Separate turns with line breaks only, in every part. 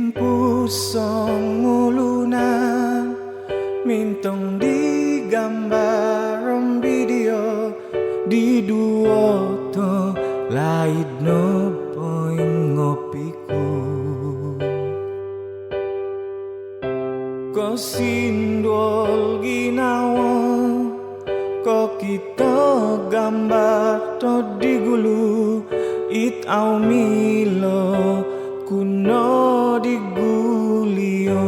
Pusong ulunan mintong di gambar video di duo to laid no poing ngopiku ko sindol ginawa ko kita gambar to digulu it au milo kuno digulio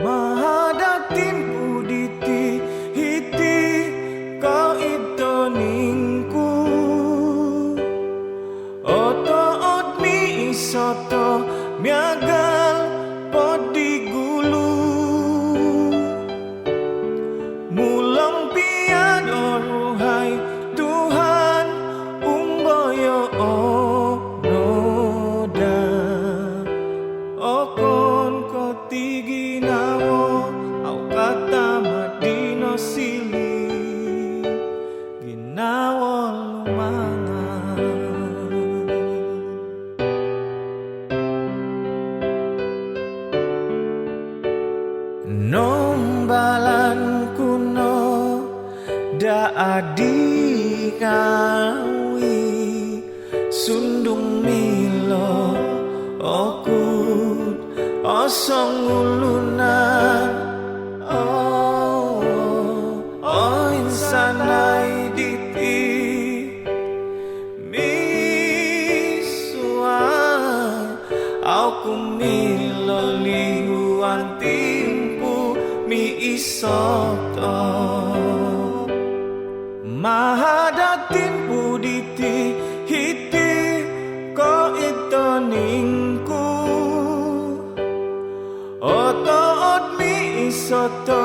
mahadatin puditi hiti ko ito ningku oto ot mi isoto miagal podigulu mulang pian oruhai Tuhan umboyo okon ko tiginawo au kata madino sili ginawo lumangan nombalan kuno da adi kawi sundung milo okut osong ulunan oh insanai diti misuan aku milo lihuan timpu mi isoto mahadatin puditi hiti ko ito ningku oto ot mi isoto